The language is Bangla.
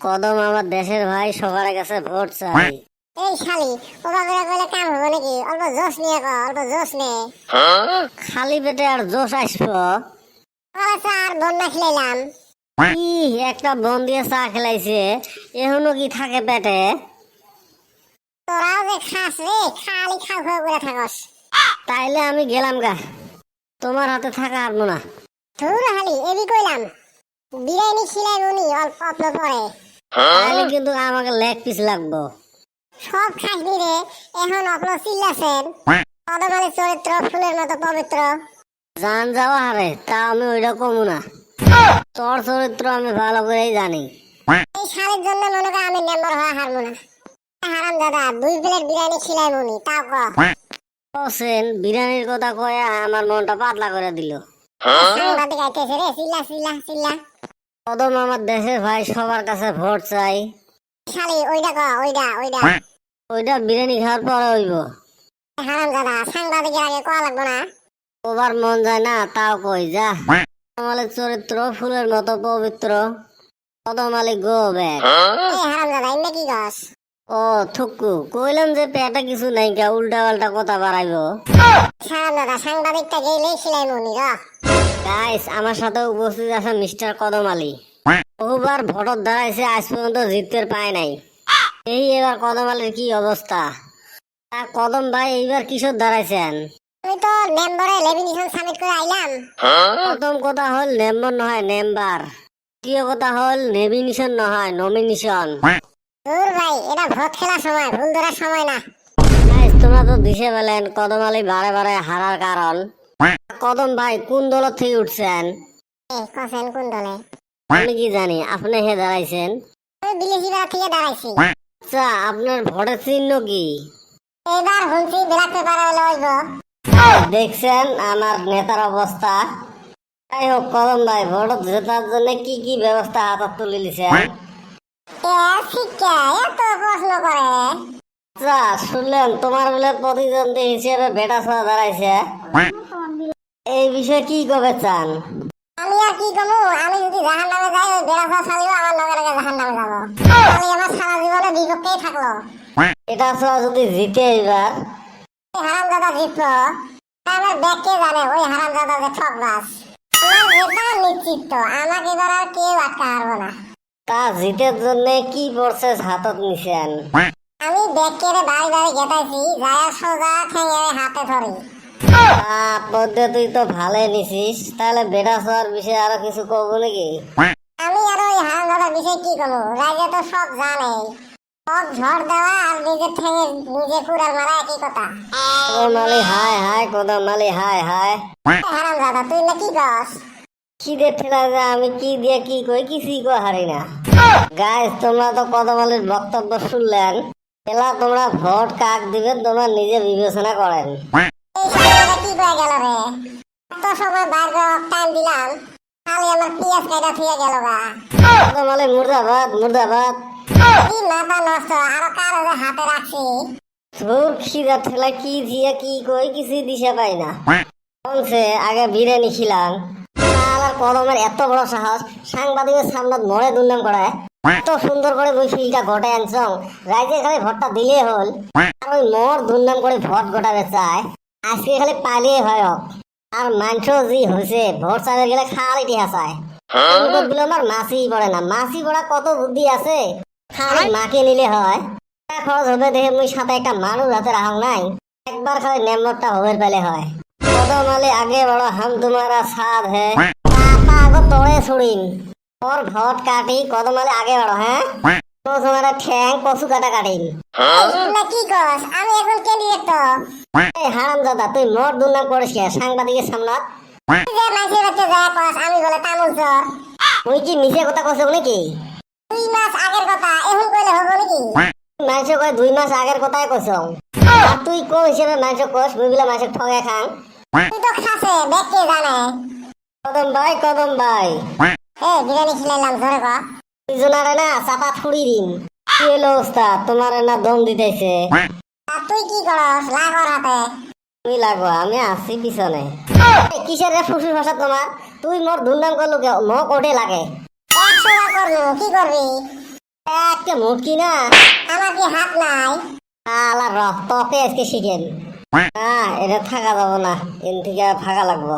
কদম আমার দেশের ভাই, সবার কাছে ভোট চাই। এই শালি ওবা করে কইলে কাম হবে নাকি? অল্প জোশ নিয়ে ক, অল্প জোশ নে। খালি পেটে আর জোশ আসবো? ওরা স্যার বন্যা খেলাম। কি একটা বন দিয়ে চা খেলাইছে, এখনো কি থাকে পেটে? তোরাও যে খাস রে, খালি খাও খাও করে থাকস। তাইলে আমি গেলাম গা, তোমার হাতে থাকা হারবো না। ধুর হালি এবি কইলাম, বিরিয়ানি খিলাই উনি অল্প অল্প পরে। তাইলে কিন্তু আমাকে লেগ পিস লাগবো। সব খাসনি রে, এখন অপ্ন চিল্লাছেন। কদমালি চরিত্র ফুলের মতো পবিত্র। জান যাওয়া হারে, তা আমি ওইটা কমু না। তোর চরিত্র আমি ভালো করেই জানি। এই শালির জন্য মনে কর আমি মেম্বার হওয়া হারবো না। হারাম দাদা 2 প্লেট বিরিয়ানি খিলাই উনি, তাও ক। হোসেন বিরিয়ানির কথা কয়ে আমার মনটা পাতলা করে দিল। সাংবাদিক আইতেছে রে, চিল্লা চিল্লা চিল্লা। কদম আমার দেশের ভাই, সবার কাছে ভোট চাই। শালি ওইটা ক, ওইটা ওইটা। ওইটা বিরিয়ানি খাওয়ার পরে হইব। হারাম দাদা সাংবাদিকের আগে কয়া লাগবো না। ওবার মন যায় না, তাও কই যা। কদমালের চরিত্র ফুলের মতো পবিত্র। Kadamali grow bag. এই হারাম দাদা এমনি কি গস? ও থুকু, কইলাম যে পেটে কিছু নাই কা, উল্টা পাল্টা কথা বাড়াইব। হারাম দাদা সাংবাদিকটা গেলেই খিলাই উনি র। গাইস, আমার সাথে উপস্থিত আছে মিস্টার কদম আলী। বহুবার ভোটর দাঁড়াইছে, আজ পর্যন্ত জিততে পায় নাই। এই এবার কদম আলীর কি অবস্থা? তা কদম ভাই এইবার কিশোর দাঁড়াইছেন? আমি তো মেম্বারে লেমিনেশন সাবমিট করে আইলাম। প্রথম কথা হল মেম্বার নয় নেম্বার, দ্বিতীয় কথা হল নেভিনিশন নয় নমিনেশন। দূর ভাই, এটা ভোট খেলার সময়, ভুল ধরার সময় না। গাইস, তোমরা তো দিশে পেলেন কদম আলী বারে বারে হারার কারণ। কদম ভাই কোন দল থেকে উঠছেন? কসেন কোন দলে? আমি কি জানি, আপনি হে দাঁড়াইছেন। আমি বিলেসি বেলা থেকে দাঁড়াইছি। আচ্ছা, আপনার ভোটের চিহ্ন কি? এবার হুনছি ব্ল্যাক পেপারে লইব। দেখছেন আমার নেতার অবস্থা। যাই হোক কদম ভাই, ভোট জেতার জন্য কি কি ব্যবস্থা হাতে তুলে নিছেন? এ শিক্ষা এত প্রশ্ন করে। আচ্ছা, শুনলেন তোমার বলে প্রতিদ্বন্দ্বী হিসেবে বেটা ছোড়া দাঁড়াইছে। এই বিষয়ে কি কবে চান? আমি আর কি কমু, আমি যদি জাহান নামে যাই, ওই বেড়াছা শালিও আমার লগে লগে জাহান নামে যাবো। শালি আমার সারা জীবনে বিপক্ষেই থাকলো। এটা ছোড়া যদি জিতে এবার, হারাম দাদা জিতলো, আমার ব্যাগকে জানে ওই হারাম দাদা যে ঠকবাস। আমার জেতা নিশ্চিত তো, আমাকে এবার আর কেউ আটকা হারবো না। তা জিতের জন্য কি প্রসেস হাতত নিছেন? আমি ব্যাগকে বাড়ি বাড়ি গেতাইছি, যায় সোজা ঠেঙে হাতে ধরি। পদ্ধতি তো ভালোই নিছিস, তাহলে বেটা ছোড়ার বিষয়ে আরো কিছু কব নাকি? আমি আর ওই হারাম দাদার বিষয় কি করবো, রাইজে তো সব জানে। সব ঝড় দেওয়া আর নিজের ঠেঙে নিজে কুড়াল মারা একই কথা। কদম আলী হায় হায়, কদম আলী হায় হায়। হারাম দাদা তুই না কি কস? খিদে ঠেলা যে আমি কি দিয়ে কি কই, কিছুই কই হারি না। গাইস, তোমরা তো কদম আলীর বক্তব্য শুনলেন। এলা তোমরা ভোট কাক দিবেন তোমরা নিজে বিবেচনা করেন। এই শালাটা কি কয়ে গেল রে? এত সময় বার করে টাইম দিলাম, খালি আমার পিয়াজ কাটা থুয়ে গেল গা। কদম আলী মুর্দাবাদ মুর্দাবাদ। কি মাথা নষ্ট, আরো কারো যে হাতে রাখছি। তোর খিদা ঠেলা কি দিয়ে কি কই কিছুই দিশা পাই না। বলছে আগে বিরিয়ানি খিলাম, আর কদমের এত বড় সাহস, সাংবাদিকের সামনে মরে দুর্নাম করে। এত সুন্দর করে ওই ফিলটা ঘটে আনছং, রাইজে খালি ভোটটা দিলে হল। আর ওই মোর দুর্নাম করে ভোট গোটাবে চায়, আজকে খালি পালিয়ে হয় হোক। আর মাংস জি হয়েছে, ভোট চাইতে গেলে খালি টিহা চায়। গুলো আমার মাছি পড়ে না, মাছি পড়া কত বুদ্ধি আছে, খালি মাকে নিলে হয়। টাকা খরচ হবে দেখে মুই সাথে একটা মানুষ হাতে রাখ নাই, একবার খালি নেম্বরটা হবে পেলে হয়। কদম আলী আগে বড়, হাম তোমারা সাথ হ্যাঁ। টাকা আগো তোড়ে ছুড়িন, ওর ভোট কাটি। কদম আলী আগে বড়, হ্যাঁ তোমার ঠ্যাং কচু কাটা কাটিন। না কি কস, আমি এখন ক্যান্ডিডেট তো। এই হারাম দাদা, তুই মোর দুর্নাম করিস কে সাংবাদিকের সামনে? তুই যে মাঝে মাঝে যায় কস আমি বলে তামুল চোর। তুই কি মিছে কথা কছ নাকি? 2 মাস আগের কথা এখন কইলে হবো নাকি? মানুষ কয় 2 মাস আগের কথাই কছ, আর তুই কোন হিসেবে মানুষ কস মুই বলে মানুষ ঠগে খাং? তুই তো খাসে ব্যাগকে জানে। কদম ভাই কদম ভাই, বিরিয়ানি খিলাইলাম ধরে ক। দুজনারে না চাপা ফুড়ি দিন। কি হলো ওস্তাদ, তোমার না দম দিতেছে? আর তুই কি করস লাগর হাতে? তুমি লাগো, আমি আছি পিছনে। কিসের রে ফুসুর ভাষা তোমার? তুই মোর দুর্নাম করলো কে, মোক ওঠে লাগে। 100 বার করবো, কি করবি? একটা মুটকি না আমার কি হাত নাই? আলার রহ তোকে আজকে শিখেন। এটা থাকা যাবো না, এন থেকে ফাঁকা লাগবো।